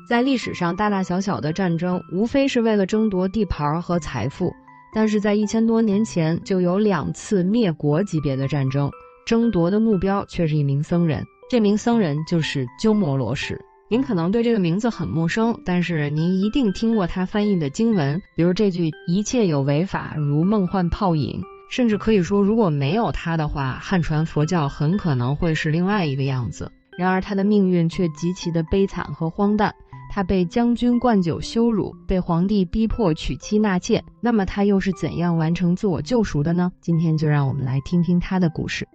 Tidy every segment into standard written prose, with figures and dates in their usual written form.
在歷史上大大小小的戰爭無非是為了爭奪地盤和財富，但是在1000多年前就有2次滅國級別的戰爭，爭奪的目標卻是一名僧人，這名僧人就是鳩摩羅什。您可能對這個名字很陌生，但是您一定聽過他翻譯的經文，比如這句一切有為法，如夢幻泡影，甚至可以說如果沒有他的話，漢傳佛教很可能會是另外一個樣子。然而他的命運卻極其的悲慘和荒誕，他被將軍灌酒羞辱，被皇帝逼迫娶妻納妾，那麼他又是怎樣完成自我救贖的呢？今天就讓我們來聽聽他的故事。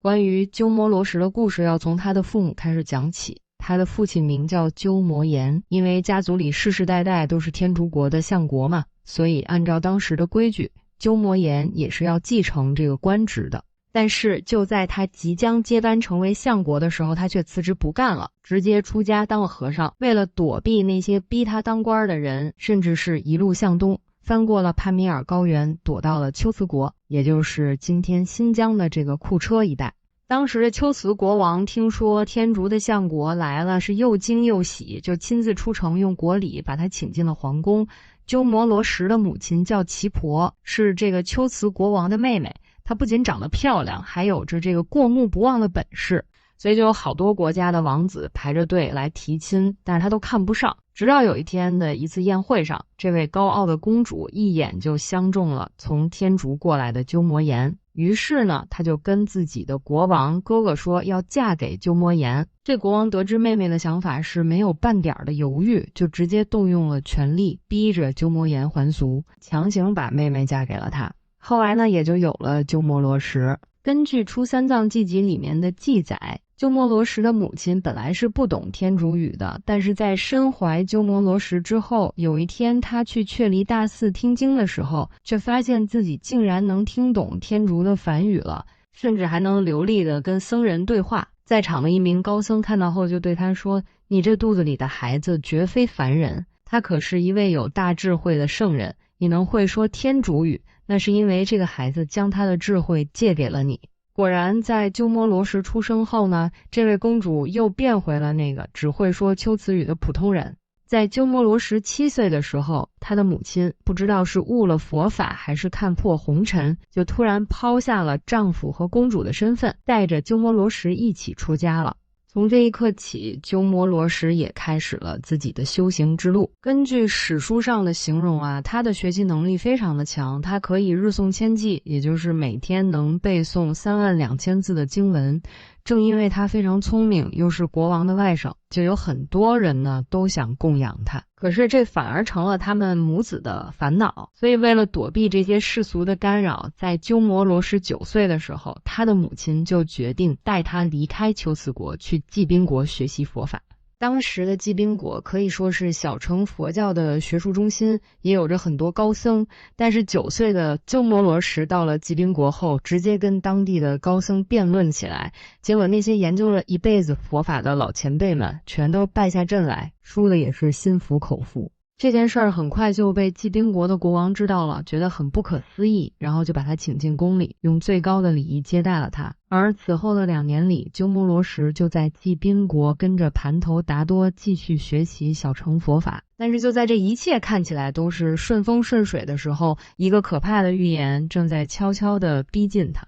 關於鳩摩羅什的故事要從他的父母開始講起。他的父親名叫鳩摩衍，因為家族裡世世代代都是天竺國的相國嘛，所以按照當時的規矩，鳩摩衍也是要繼承這個官職的。但是就在他即将接班成為相國的時候，他卻辭職不幹了，直接出家當了和尚。為了躲避那些逼他當官的人，甚至是一路向東，翻過了帕米爾高原，躲到了龟茲國，也就是今天新疆的这個庫車一帶。當時的龜茲國王聽說天竺的相國來了，是又驚又喜，就親自出城用國禮把他請進了皇宮。鳩摩羅什的母親叫耆婆，是這個龜茲國王的妹妹。她不僅長得漂亮，還有着這個過目不忘的本事，所以就有好多國家的王子排着隊來提親，但是她都看不上。直到有一天的一次宴會上，這位高傲的公主一眼就相中了從天竺過來的鳩摩衍，於是呢，她就跟自己的國王哥哥說要嫁給鳩摩衍。這國王得知妹妹的想法是没有半點的猶豫，就直接動用了權力，逼着鳩摩衍還俗，強行把妹妹嫁給了他。後來呢，也就有了鳩摩羅什。根據《出三藏记集》裡面的記載，鳩摩羅什的母親本來是不懂天竺語的，但是在身懷鳩摩羅什之後，有一天她去闕黎大寺聽經的時候，卻發現自己竟然能聽懂天竺的梵語了，甚至還能流利地跟僧人對話。在場的一名高僧看到後就對他說：“你這肚子裡的孩子絕非凡人，他可是一位有大智慧的聖人。你能會說天竺語，那是因為這個孩子將他的智慧借給了你。”果然在鳩摩羅什出生後呢，這位公主又變回了那個只會說龜茲語的普通人。在鳩摩羅什7歲的時候，他的母親不知道是悟了佛法還是看破紅塵，就突然拋下了丈夫和公主的身份，帶着鳩摩羅什一起出家了。從這一刻起，鳩摩羅什也開始了自己的修行之路。根據史書上的形容啊，他的學習能力非常的強，他可以日诵千偈，也就是每天能背誦32000字的經文。正因為他非常聰明，又是國王的外甥，就有很多人呢都想供養他。可是這反而成了他們母子的煩惱。所以為了躲避這些世俗的干擾，在鳩摩羅什9歲的時候，他的母親就決定帶他離開龜茲國，去罽賓國學習佛法。當時的罽賓國可以說是小乘佛教的學術中心，也有着很多高僧。但是9歲的鳩摩羅什到了罽賓國後，直接跟當地的高僧辯論起來，結果那些研究了一輩子佛法的老前輩們全都敗下陣來，輸的也是心服口服。這件事兒很快就被罽賓國的國王知道了，覺得很不可思議，然後就把他請進宮裡，用最高的禮儀接待了他。而此後的2年裡，鳩摩羅什就在罽賓國跟着盘头達多繼續學習小乘佛法。但是就在這一切看起來都是順風順水的時候，一個可怕的預言正在悄悄地逼近他。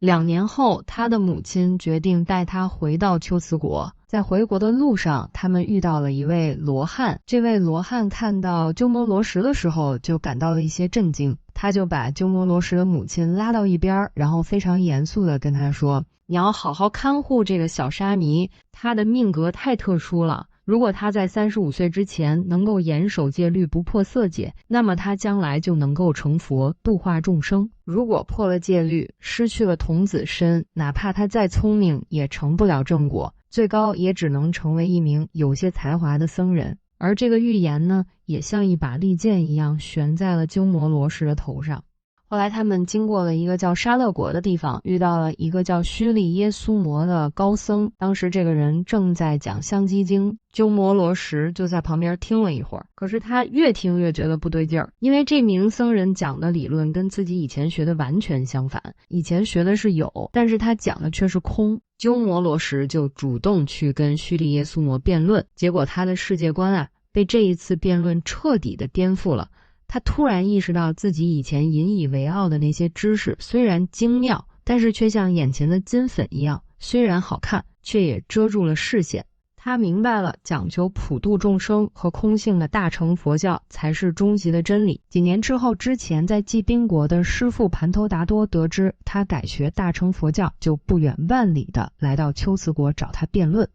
2年後，他的母親決定帶他回到龜茲國。在回國的路上，他們遇到了一位羅漢。這位羅漢看到鳩摩羅什的時候，就感到了一些震驚。他就把鳩摩羅什的母親拉到一邊，然後非常嚴肅地跟他說：“你要好好看護這個小沙彌，他的命格太特殊了。如果他在35歲之前能夠嚴守戒律，不破色戒，那麼他將來就能夠成佛，度化眾生。如果破了戒律，失去了童子身，哪怕他再聰明，也成不了正果，最高也只能成為一名有些才華的僧人。”而這個預言呢，也像一把利劍一樣懸在了鳩摩羅什的頭上。後後來他們經過了一個叫沙勒國的地方，遇到了一個叫須利耶蘇摩的高僧。當時這個人正在講香积經，鳩摩羅什就在旁邊聽了一會兒，可是他越聽越覺得不对勁兒，因為这名僧人講的理論跟自己以前學的完全相反，以前學的是有，但是他講的卻是空。鳩摩羅什就主動去跟須利耶蘇摩辯論，結果他的世界觀被這一次辯論徹底的顛覆了。他突然意識到自己以前引以為傲的那些知識雖然精妙，但是卻像眼前的金粉一樣，雖然好看，卻也遮住了視線。他明白了，講求普度眾生和空性的大乘佛教才是終極的真理。幾年之後，之前在罽賓國的師父盤頭達多得知他改學大乘佛教，就不遠萬里的來到龜茲國找他辯論。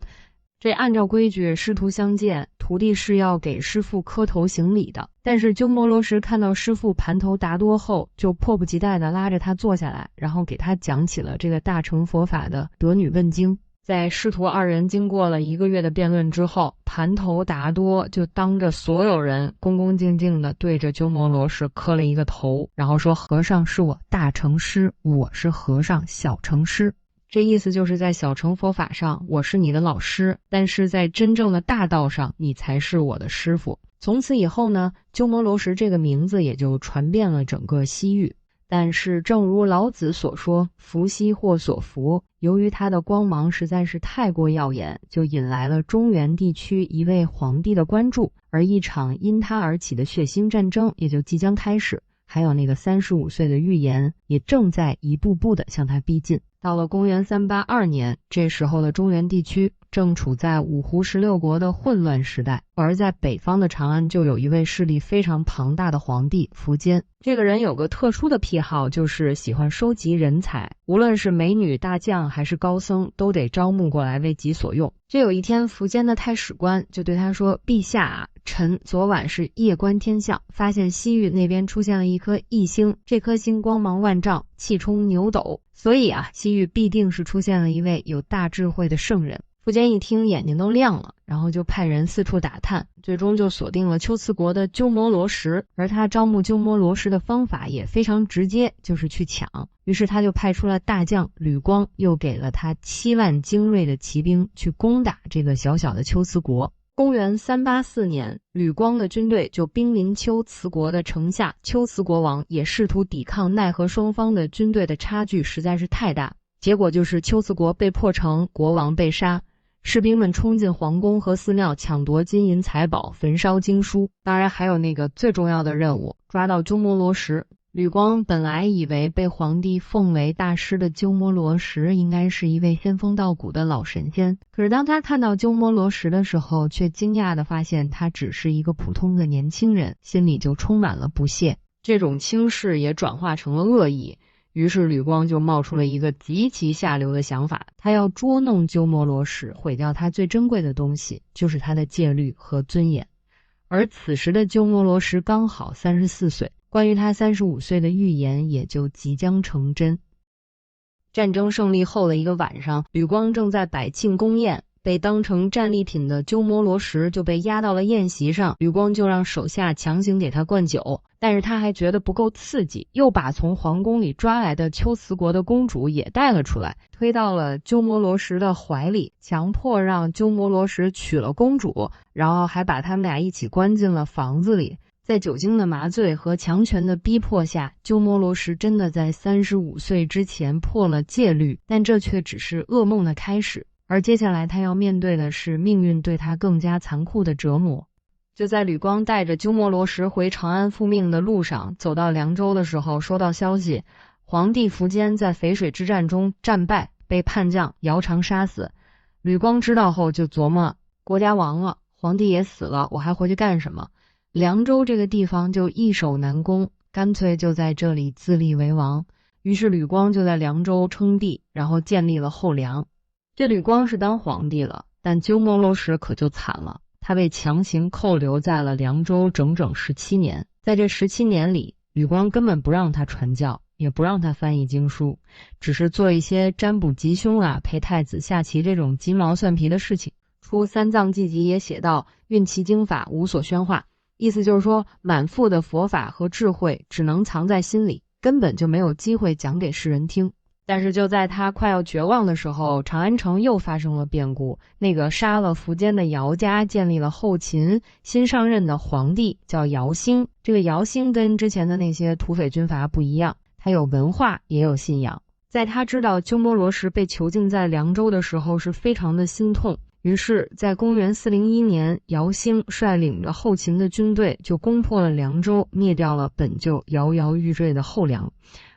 這按照規矩，師徒相見，徒弟是要給師父磕頭行禮的。但是鳩摩羅什看到師父盤頭達多後，就迫不及待地拉着他坐下來，然後給他講起了這個大乘佛法的德女問經。在師徒二人經過了1個月的辯論之後，盤頭達多就當着所有人恭恭敬敬地對着鳩摩羅什磕了一個頭，然後說：“和尚是我大乘師，我是和尚小乘師。”這意思就是在小乘佛法上我是你的老師，但是在真正的大道上你才是我的師父。從此以後呢，鳩摩羅什這個名字也就傳遍了整個西域。但是正如老子所說，福兮禍所伏，由於他的光芒實在是太過耀眼，就引來了中原地區一位皇帝的關注，而一場因他而起的血腥戰爭也就即將開始。還有那個35歲的預言也正在一步步地向他逼近。到了公元382年，這時候的中原地區正處在五胡16國的混亂時代，而在北方的長安就有一位勢力非常龐大的皇帝苻堅。這個人有個特殊的癖好，就是喜歡收集人才，無論是美女大將還是高僧，都得招募過來為己所用。這有一天，苻堅的太史官就對他說：“陛下啊，臣昨晚是夜觀天象，發現西域那邊出現了一顆異星，這顆星光芒萬丈，氣衝牛斗，所以西域必定是出現了一位有大智慧的聖人。”苻堅一聽，眼睛都亮了，然後就派人四處打探，最終就鎖定了龜茲國的鳩摩羅什。而他招募鳩摩羅什的方法也非常直接，就是去搶。於是他就派出了大將呂光，又給了他7萬精銳的騎兵去攻打這個小小的龜茲國。公元384年，呂光的軍隊就兵臨龜茲國的城下，龜茲國王也試圖抵抗，奈何雙方的軍隊的差距實在是太大，結果就是龜茲國被破城，國王被殺。士兵們衝進皇宮和寺廟，搶奪金銀財寶，焚燒經書。當然還有那個最重要的任務，抓到鳩摩羅什。呂光本來以為被皇帝奉為大師的鳩摩羅什應該是一位仙風道骨的老神仙，可是當他看到鳩摩羅什的時候，卻驚訝地發現他只是一個普通的年輕人，心裡就充滿了不屑。這種輕視也轉化成了惡意。於是呂光就冒出了一個極其下流的想法，他要捉弄鳩摩羅什，毀掉他最珍貴的東西，就是他的戒律和尊嚴。而此時的鳩摩羅什剛好34歲，關於他35歲的預言也就即將成真。戰爭勝利後的一個晚上，呂光正在擺慶功宴，被當成戰利品的鳩摩羅什就被押到了宴席上，呂光就讓手下強行給他灌酒，但是他還覺得不夠刺激，又把從皇宮裡抓來的龜茲國的公主也帶了出來，推到了鳩摩羅什的懷裡，強迫讓鳩摩羅什娶了公主，然後還把他們倆一起關進了房子裡。在酒精的麻醉和強權的逼迫下，鳩摩羅什真的在35歲之前破了戒律，但這卻只是噩夢的開始。而接下來他要面對的是命運對他更加殘酷的折磨。就在呂光帶着鳩摩罗什回長安復命的路上，走到涼州的時候，收到消息，皇帝苻堅在淝水之戰中戰敗，被叛將姚苌殺死。呂光知道後就琢磨，國家亡了，皇帝也死了，我還回去幹什麼？涼州這個地方就易守難攻，乾脆就在這裡自立為王。於是呂光就在涼州稱帝，然後建立了後涼。這呂光是當皇帝了，但鳩摩羅什可就慘了，他被強行扣留在了涼州整整17年。在這17年裡，呂光根本不讓他傳教，也不讓他翻譯經書，只是做一些占卜吉凶陪太子下棋這種雞毛蒜皮的事情。出三藏記集也寫道，運其經法無所宣化，意思就是說滿腹的佛法和智慧只能藏在心裡，根本就沒有機會講給世人聽。但是就在他快要絕望的時候，長安城又發生了變故。那個殺了苻堅的姚家建立了後秦，新上任的皇帝叫姚興。這個姚興跟之前的那些土匪軍閥不一樣，他有文化也有信仰。在他知道鳩摩羅什被囚禁在涼州的时候，是非常的心痛。於是在公元401年，姚興率領着後秦的軍隊就攻破了涼州，滅掉了本就搖搖欲墜的後涼。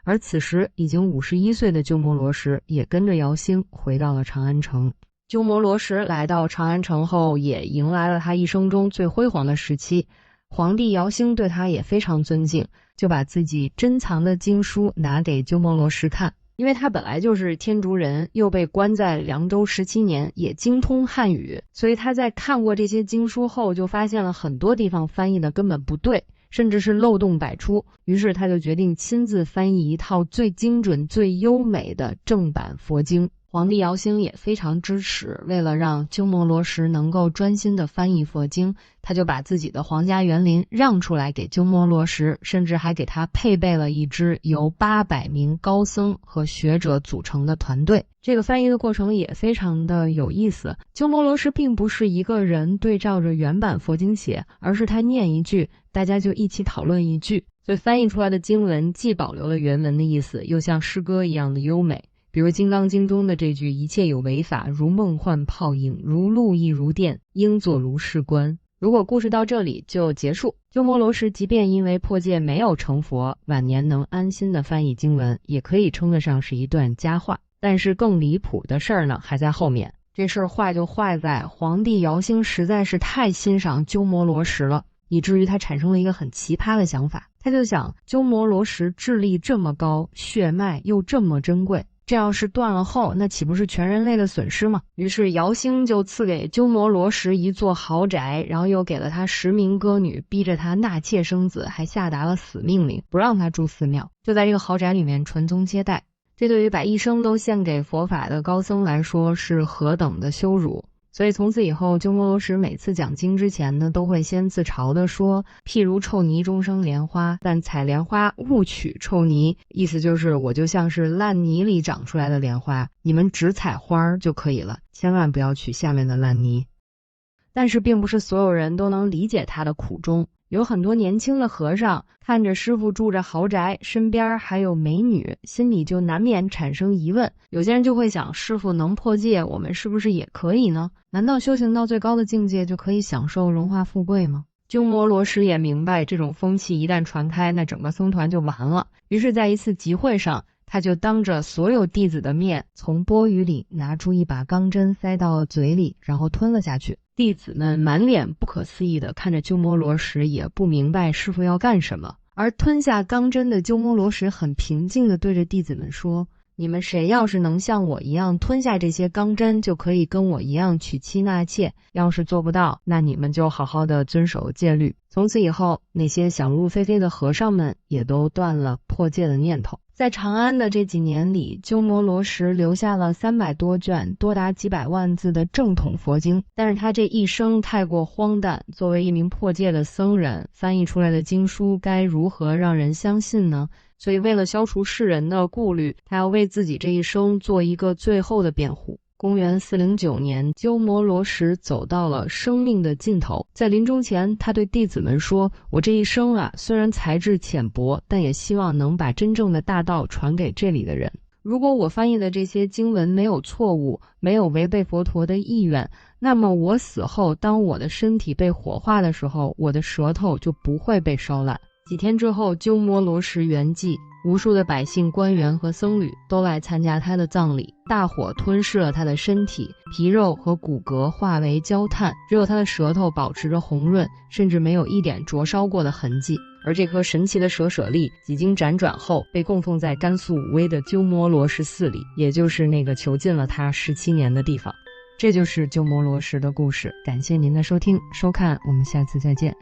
而此時已經51歲的鳩摩羅什也跟着姚興回到了長安城。鳩摩羅什來到長安城後，也迎來了他一生中最輝煌的時期。皇帝姚興對他也非常尊敬，就把自己珍藏的經書拿給鳩摩羅什看。因為他本來就是天竺人，又被關在涼州17年，也精通漢語，所以他在看過這些經書後，就發現了很多地方翻譯的根本不對，甚至是漏洞百出。於是他就決定親自翻譯一套最精準、最優美的正版佛經。皇帝姚興也非常支持，为了讓鳩摩羅什能夠專心的翻譯佛經，他就把自己的皇家園林讓出來給鳩摩羅什，甚至還給他配備了一支由800名高僧和學者組成的團隊。這個翻譯的過程也非常的有意思。鳩摩羅什並不是一個人對照着原版佛經寫，而是他念一句，大家就一起討論一句，所以翻譯出來的經文既保留了原文的意思，又像詩歌一樣的優美。比如《金剛經》中的這句，一切有為法，如夢幻泡影，如露亦如電，應作如是觀。如果故事到這裡就結束，鳩摩羅什即便因為破戒沒有成佛，晚年能安心的翻譯經文，也可以稱得上是一段佳話。但是更離譜的事兒呢，還在後面。這事兒壞就壞在皇帝姚興實在是太欣賞鳩摩羅什了，以至於他產生了一個很奇葩的想法。他就想，鳩摩羅什智力這麼高，血脈又這麼珍貴，這要是斷了後，那豈不是全人類的損失嗎？於是姚興就賜給鳩摩羅什一座豪宅，然後又給了他10名歌女，逼着他納妾生子，還下達了死命令，不讓他住寺廟，就在這個豪宅裡面傳宗接代。這對於把一生都獻給佛法的高僧來說是何等的羞辱。所以從此以後，鳩摩羅什每次講經之前呢，都會先自嘲地說，譬如臭泥中生蓮花，但採蓮花勿取臭泥。意思就是我就像是爛泥裡長出來的蓮花，你們只採花就可以了，千萬不要取下面的爛泥。但是並不是所有人都能理解他的苦衷。有很多年輕的和尚看着師父住着豪宅，身邊還有美女，心裡就難免產生疑問。有些人就會想，師父能破戒，我們是不是也可以呢？難道修行到最高的境界就可以享受榮華富貴嗎？鳩摩羅什也明白，這種風氣一旦傳開，那整個僧團就完了。於是在一次集會上，他就當着所有弟子的面，從缽盂裡拿出一把鋼針塞到了嘴裡，然後吞了下去。弟子們滿臉不可思議地看着鳩摩羅什，也不明白師父要幹什麼。而吞下鋼針的鳩摩羅什很平靜地對着弟子們說，你們誰要是能像我一樣吞下這些鋼針，就可以跟我一樣娶妻納妾。要是做不到，那你們就好好的遵守戒律。從此以後，那些想入非非的和尚們也都斷了破戒的念頭。在長安的這幾年裡，鳩摩羅什留下了300多卷，多達幾百萬字的正統佛經。但是他這一生太過荒誕，作為一名破戒的僧人，翻譯出來的經書該如何讓人相信呢？所以為了消除世人的顧慮，他要為自己這一生做一個最後的辯護。公元409年，鳩摩羅什走到了生命的盡頭，在臨終前，他對弟子們說，我這一生啊，雖然才智淺薄，但也希望能把真正的大道傳給這裡的人。如果我翻譯的這些經文沒有錯誤，沒有違背佛陀的意願，那麼我死後，當我的身體被火化的時候，我的舌頭就不會被燒爛。幾天之後，鳩摩羅什圓寂，無數的百姓、官員和僧侶都來參加他的葬禮。大火吞噬了他的身體，皮肉和骨骼化為焦炭，只有他的舌頭保持着紅潤，甚至沒有一點灼燒過的痕跡。而這顆神奇的舍舍利幾經輾轉後，被供奉在甘肅武威的鳩摩羅什寺裡，也就是那個囚禁了他17年的地方。這就是鳩摩羅什的故事。感謝您的收聽收看，我們下次再見。